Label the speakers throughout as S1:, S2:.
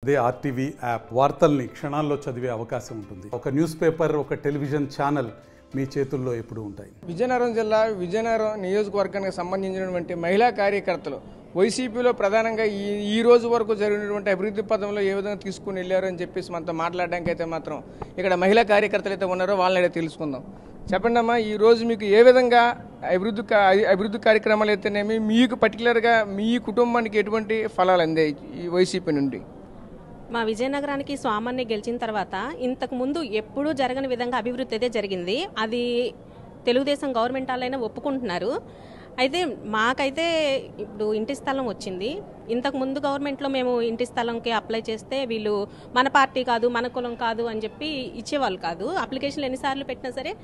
S1: అదే RTV app వార్తల్ని క్షణాల్లో చదివే అవకాశం ఉంటుంది. ఒక న్యూస్ పేపర్, ఒక టెలివిజన్ ఛానల్ మీ చేతుల్లో ఎప్పుడూ ఉంటాయి.
S2: విజయనగరం జిల్లా విజయనగరం నియోజకవర్గానికి సంబంధించినటువంటి మహిళా కార్యకర్తలు వైసీపీలో ప్రధానంగా ఈ రోజు వరకు జరిగినటువంటి అభివృద్ధి పదంలో ఏ విధంగా తీసుకుని వెళ్ళారు అని చెప్పేసి మనతో మాట్లాడడానికి అయితే మాత్రం ఇక్కడ మహిళా కార్యకర్తలు అయితే ఉన్నారో వాళ్ళని తెలుసుకుందాం. చెప్పండి అమ్మా, ఈ రోజు మీకు ఏ విధంగా అభివృద్ధి కార్యక్రమాలు అయితేనేమి మీకు పర్టికులర్గా మీ కుటుంబానికి ఎటువంటి ఫలాలు అందాయి ఈ వైసీపీ నుండి?
S3: మా విజయనగరానికి స్వామాన్ని గెలిచిన తర్వాత ఇంతకు ముందు ఎప్పుడూ జరగని విధంగా అభివృద్ధి అయితే జరిగింది. అది తెలుగుదేశం గవర్నమెంట్ వాళ్ళైనా ఒప్పుకుంటున్నారు. అయితే మాకైతే ఇప్పుడు ఇంటి స్థలం వచ్చింది. ఇంతకు ముందు గవర్నమెంట్లో మేము ఇంటి స్థలంకి అప్లై చేస్తే వీళ్ళు మన పార్టీ కాదు, మన కులం కాదు అని చెప్పి ఇచ్చేవాళ్ళు కాదు. అప్లికేషన్లు ఎన్నిసార్లు పెట్టినా సరే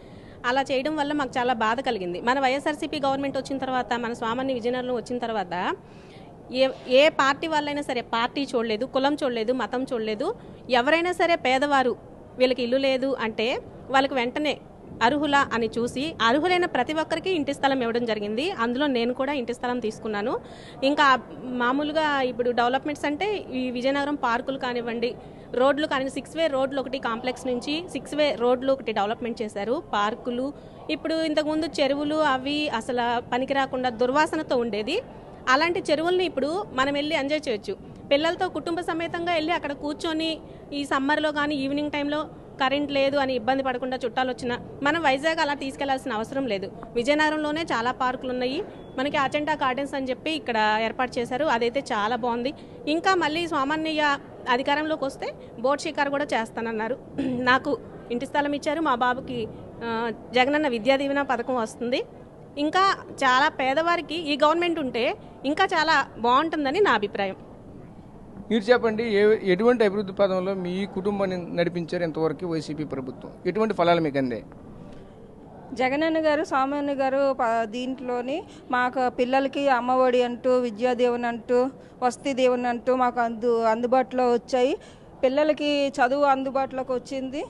S3: అలా చేయడం వల్ల మాకు చాలా బాధ కలిగింది. మన వైఎస్ఆర్సీపీ గవర్నమెంట్ వచ్చిన తర్వాత, మన స్వామాన్ని విజయనగరంలో వచ్చిన తర్వాత ఏ పార్టీ వాళ్ళైనా సరే పార్టీ చూడలేదు, కులం చూడలేదు, మతం చూడలేదు. ఎవరైనా సరే పేదవారు వీళ్ళకి ఇల్లు లేదు అంటే వాళ్ళకి వెంటనే అర్హుల అని చూసి అర్హులైన ప్రతి ఒక్కరికి ఇంటి స్థలం ఇవ్వడం జరిగింది. అందులో నేను కూడా ఇంటి స్థలం తీసుకున్నాను. ఇంకా మామూలుగా ఇప్పుడు డెవలప్మెంట్స్ అంటే ఈ విజయనగరం పార్కులు కానివ్వండి, రోడ్లు కానీ 6 వే రోడ్లు ఒకటి కాంప్లెక్స్ నుంచి 6 వే రోడ్లు ఒకటి డెవలప్మెంట్ చేశారు. పార్కులు ఇప్పుడు ఇంతకుముందు చెరువులు అవి అసలు పనికి రాకుండా దుర్వాసనతో ఉండేది. అలాంటి చెరువుల్ని ఇప్పుడు మనం వెళ్ళి ఎంజాయ్ చేయొచ్చు. పిల్లలతో కుటుంబ సమేతంగా వెళ్ళి అక్కడ కూర్చొని ఈ సమ్మర్లో కానీ ఈవినింగ్ టైంలో కరెంట్ లేదు అని ఇబ్బంది పడకుండా చుట్టాలు వచ్చినా మనం వైజాగ్ అలా తీసుకెళ్లాల్సిన అవసరం లేదు. విజయనగరంలోనే చాలా పార్కులు ఉన్నాయి. మనకి అజెండా గార్డెన్స్ అని చెప్పి ఇక్కడ ఏర్పాటు చేశారు. అదైతే చాలా బాగుంది. ఇంకా మళ్ళీ సామాన్య అధికారంలోకి వస్తే బోట్ షికారు కూడా చేస్తానన్నారు. నాకు ఇంటి స్థలం ఇచ్చారు. మా బాబుకి జగనన్న విద్యా దీవెన పథకం వస్తుంది. ఇంకా చాలా పేదవారికి ఈ గవర్నమెంట్ ఉంటే ఇంకా చాలా బాగుంటుందని నా అభిప్రాయం.
S2: మీరు చెప్పండి, ఎటువంటి అభివృద్ధి పదంలో మీ కుటుంబాన్ని నడిపించారు ఇంతవరకు వైసీపీ ప్రభుత్వం? ఎటువంటి ఫలాలు మీకు అందాయి?
S4: జగనన్న గారు, సామాన్య గారు దీంట్లోని మాకు పిల్లలకి అమ్మఒడి అంటూ, విద్యాదీవెన అంటూ, వసతి దీవెన అంటూ మాకు అందుబాటులో వచ్చాయి. పిల్లలకి చదువు అందుబాటులోకి వచ్చింది.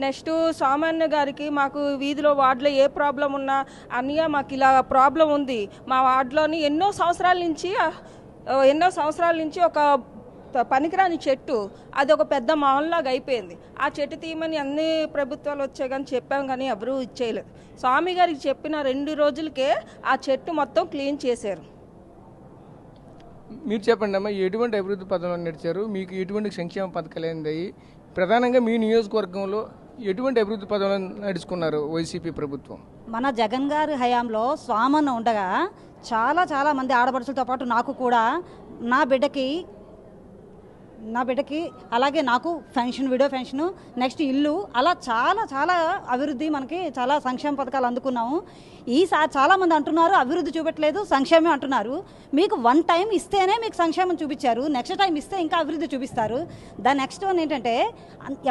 S4: నెక్స్ట్ సామాన్య గారికి మాకు వీధిలో వార్డులో ఏ ప్రాబ్లం ఉన్నా, అన్నయ్య మాకు ఇలా ప్రాబ్లం ఉంది, మా వార్డులోని ఎన్నో సంవత్సరాల నుంచి ఒక పనికిరాని చెట్టు అది ఒక పెద్ద మాల్లాగా అయిపోయింది. ఆ చెట్టు తీయమని అన్ని ప్రభుత్వాలు వచ్చాయి కానీ చెప్పాం కానీ ఎవరూ ఇచ్చేయలేదు. స్వామి గారికి చెప్పిన 2 రోజులకే ఆ చెట్టు మొత్తం క్లీన్ చేశారు.
S2: మీరు చెప్పండి అమ్మా, ఎటువంటి అభివృద్ధి పదంలో నడిచారు? మీకు ఎటువంటి సంక్షేమ పథకాలు అందాయి? ప్రధానంగా మీ నియోజకవర్గంలో ఎటువంటి అభివృద్ధి పదంలో నడుచుకున్నారు వైసీపీ ప్రభుత్వం?
S5: మన జగన్ గారి హయాంలో స్వామన్న ఉండగా చాలా మంది ఆడపడుచులతో పాటు నాకు కూడా నా బిడ్డకి అలాగే నాకు పెన్షన్, విడో పెన్షన్, నెక్స్ట్ ఇల్లు, అలా చాలా అభివృద్ధి, మనకి చాలా సంక్షేమ పథకాలు అందుకున్నాము. ఈసారి చాలామంది అంటున్నారు అభివృద్ధి చూపెట్టలేదు, సంక్షేమం అంటున్నారు. మీకు 1 టైం ఇస్తేనే మీకు సంక్షేమం చూపించారు, నెక్స్ట్ టైం ఇస్తే ఇంకా అభివృద్ధి చూపిస్తారు. దాని నెక్స్ట్ వన్ ఏంటంటే,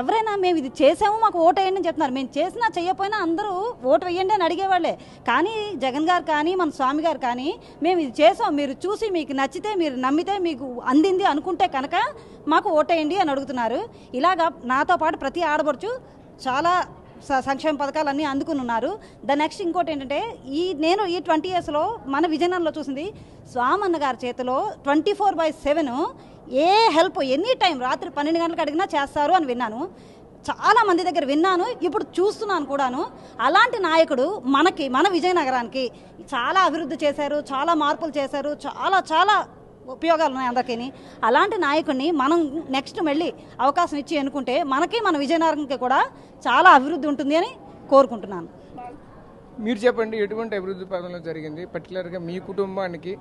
S5: ఎవరైనా మేము ఇది చేసాము మాకు ఓటు వేయండి అని చెప్తున్నారు. మేము చేసినా చేయకపోయినా అందరూ ఓటు వేయండి అని అడిగేవాళ్ళే. కానీ జగన్ గారు కానీ మన స్వామి గారు కానీ మేము ఇది చేసాం, మీరు చూసి మీకు నచ్చితే, మీరు నమ్మితే, మీకు అందింది అనుకుంటే కనుక మాకు ఓటేయండి అని అడుగుతున్నారు. ఇలాగా నాతో పాటు ప్రతి ఆడబడుచు చాలా సంక్షేమ పథకాలు అన్నీ అందుకుని ఉన్నారు. దాని నెక్స్ట్ ఇంకోటి ఏంటంటే, నేను ఈ 20 yearsలో మన విజయనగరంలో చూసింది స్వామన్న గారి చేతిలో 24/7 ఏ హెల్ప్ ఎనీ టైం రాత్రి 12 గంటలకు అడిగినా చేస్తారు అని విన్నాను. చాలా మంది దగ్గర విన్నాను, ఇప్పుడు చూస్తున్నాను కూడాను. అలాంటి నాయకుడు మన విజయనగరానికి చాలా అభివృద్ధి చేశారు, చాలా మార్పులు చేశారు, చాలా ఉపయోగాలు ఉన్నాయి అందరికీ. అలాంటి నాయకుడిని మనం నెక్స్ట్ మళ్ళీ అవకాశం ఇచ్చి ఎన్నుకుంటే మనకి మన విజయనగరంకి కూడా చాలా అభివృద్ధి ఉంటుంది అని కోరుకుంటున్నాను.
S2: మీరు చెప్పండి, ఎటువంటి అభివృద్ధి పదంలో జరిగింది? పర్టికులర్గా మీ కుటుంబానికి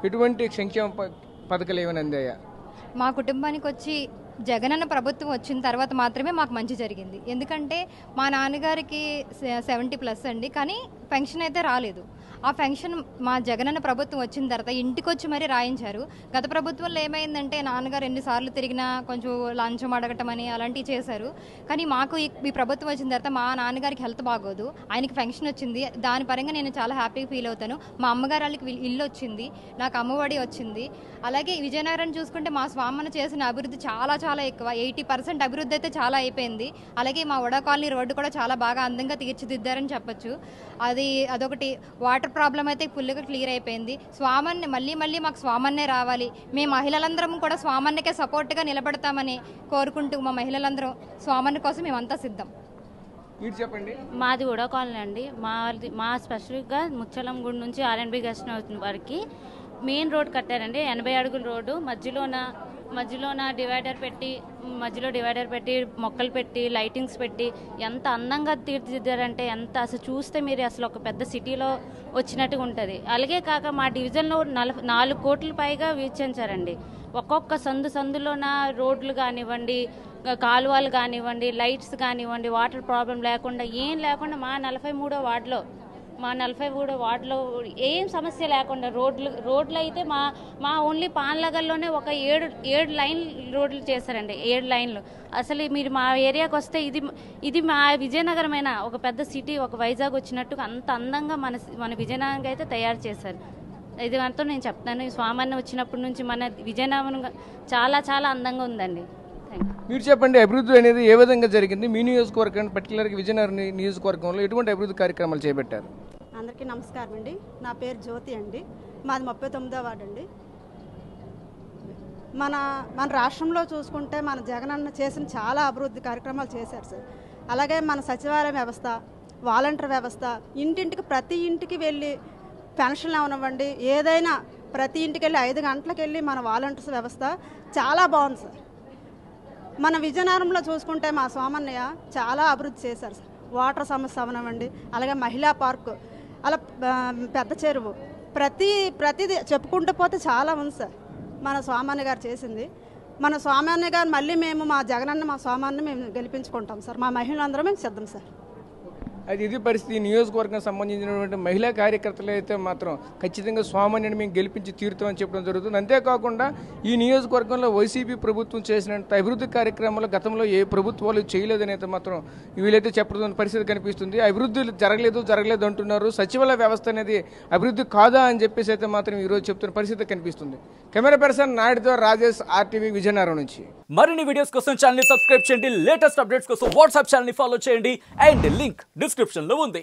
S2: ఎటువంటి సంక్షేమ పథకాలు ఏమైనా అందాయా?
S6: మా కుటుంబానికి వచ్చి జగనన్న ప్రభుత్వం వచ్చిన తర్వాత మాత్రమే మాకు మంచి జరిగింది. ఎందుకంటే మా నాన్నగారికి 70+ అండి, కానీ పెన్షన్ అయితే రాలేదు. ఆ పెన్షన్ మా జగనన్న ప్రభుత్వం వచ్చిన తర్వాత ఇంటికి వచ్చి మరీ రాయించారు. గత ప్రభుత్వంలో ఏమైందంటే నాన్నగారు ఎన్నిసార్లు తిరిగినా కొంచెం లంచం అడగటం అని అలాంటివి చేశారు. కానీ మాకు ఈ ప్రభుత్వం వచ్చిన తర్వాత మా నాన్నగారికి హెల్త్ బాగోదు, ఆయనకి పెన్షన్ వచ్చింది. దాని పరంగా నేను చాలా హ్యాపీగా ఫీల్ అవుతాను. మా అమ్మగారు వాళ్ళకి ఇల్లు వచ్చింది, నాకు అమ్మఒడి వచ్చింది. అలాగే విజయనగరం చూసుకుంటే మా స్వామన్న చేసిన అభివృద్ధి చాలా ఎక్కువ, 80% అభివృద్ధి అయితే చాలా అయిపోయింది. అలాగే మా వడా కాలనీ రోడ్డు కూడా చాలా బాగా అందంగా తీర్చిదిద్దారని చెప్పొచ్చు. అదొకటి. వాటర్ వాటర్ ప్రాబ్లం అయితే ఫుల్గా క్లియర్ అయిపోయింది. స్వామన్ని మళ్ళీ మాకు స్వామన్నే రావాలి. మేము మహిళలందరం కూడా స్వామన్నకే సపోర్ట్గా నిలబడతామని కోరుకుంటూ మా మహిళలందరం స్వామన్న కోసం మేమంతా సిద్ధం.
S2: చెప్పండి.
S7: మాది కూడా కాలనీ అండి. మా స్పెసిఫిక్గా ముచ్చలం గుడి నుంచి ఆర్ఎన్బి గెస్ట్ హౌస్ వరకు మెయిన్ రోడ్ కట్టారండి. 80 అడుగుల రోడ్డు మధ్యలోన డివైడర్ పెట్టి మొక్కలు పెట్టి లైటింగ్స్ పెట్టి ఎంత అందంగా తీర్చిదిద్దారంటే ఎంత అసలు చూస్తే మీరు అసలు ఒక పెద్ద సిటీలో వచ్చినట్టుగా ఉంటుంది. అలాగే కాక మా డివిజన్లో 4 కోట్ల పైగా వీక్షించారండి. ఒక్కొక్క సందులోన రోడ్లు కానివ్వండి, కాలువలు కానివ్వండి, లైట్స్ కానివ్వండి, వాటర్ ప్రాబ్లం లేకుండా ఏం లేకుండా మా 43వ వార్డులో ఏం సమస్య లేకుండా రోడ్లు అయితే మా ఓన్లీ పాన్లగల్లోనే ఒక 7 లైన్ రోడ్లు చేశారండి. 7 లైన్లు. అసలు మీరు మా ఏరియాకి వస్తే ఇది మా విజయనగరమైన ఒక పెద్ద సిటీ, ఒక వైజాగ్ వచ్చినట్టుగా అంత అందంగా మన విజయనగరం అయితే తయారు చేశారు. ఇది అంతా నేను చెప్తాను. స్వామన్న వచ్చినప్పటి నుంచి మన విజయనగరం చాలా చాలా అందంగా ఉందండి.
S2: మీరు చెప్పండి, అభివృద్ధి అనేది ఏ విధంగా జరిగింది మీ నియోజకవర్గం, పర్టికులర్గా విజయనగరం నియోజకవర్గంలో ఎటువంటి అభివృద్ధి కార్యక్రమాలు చేపట్టారు?
S8: అందరికీ నమస్కారం అండి. నా పేరు జ్యోతి అండి. మాది 39వ వార్డు అండి. మన రాష్ట్రంలో చూసుకుంటే మన జగనన్న చేసిన చాలా అభివృద్ధి కార్యక్రమాలు చేశారు సార్. అలాగే మన సచివాలయం వ్యవస్థ, వాలంటీర్ వ్యవస్థ, ఇంటింటికి ప్రతి ఇంటికి వెళ్ళి పెన్షన్లు అవనివ్వండి, ఏదైనా ప్రతి ఇంటికి వెళ్ళి 5 గంటలకు వెళ్ళి మన వాలంటీర్స్ వ్యవస్థ చాలా బాగుంది సార్. మన విజయనగరంలో చూసుకుంటే మా సోమన్నయ్య చాలా అభివృద్ధి చేశారు సార్. వాటర్ సమస్య అవనివ్వండి, అలాగే మహిళా పార్కు, అలా పెద్ద చెరువు, ప్రతిదీ చెప్పుకుంటూ పోతే చాలా ఉంది సార్ మన సోమన్న గారు చేసింది. మన సోమన్న గారు మళ్ళీ మేము మా జగనన్న మా సోమన్న మేము గెలిపించుకుంటాం సార్. మా మహిళలందరూ మేము సిద్ధం సార్.
S2: అది ఇది పరిస్థితి. నియోజకవర్గం సంబంధించినటువంటి మహిళా కార్యకర్తలు అయితే మాత్రం ఖచ్చితంగా స్వామన్యని మేము గెలిపించి తీరుతామని చెప్పడం జరుగుతుంది. అంతేకాకుండా ఈ నియోజకవర్గంలో వైసీపీ ప్రభుత్వం చేసినంత అభివృద్ధి కార్యక్రమాలు గతంలో ఏ ప్రభుత్వాలు చేయలేదని అయితే మాత్రం వీళ్ళైతే చెప్పడం పరిస్థితి కనిపిస్తుంది. అభివృద్ధి జరగలేదు అంటున్నారు. సచివాలయ వ్యవస్థ అనేది అభివృద్ధి కాదా అని చెప్పేసి అయితే మాత్రం ఈరోజు చెప్తున్న పరిస్థితి కనిపిస్తుంది. కెమెరా పర్సన్ నాయుడుతో రాజేష్, RTV విజయనగరం నుంచి.
S9: మరిన్ని వీడియోస్ కోసం ఛానల్ ని సబ్స్క్రైబ్ చేయండి. లేటెస్ట్ అప్డేట్స్ కోసం వాట్సాప్ ఛానల్ ని ఫాలో చేయండి. అండ్ లింక్ డిస్క్రిప్షన్ లో ఉంది.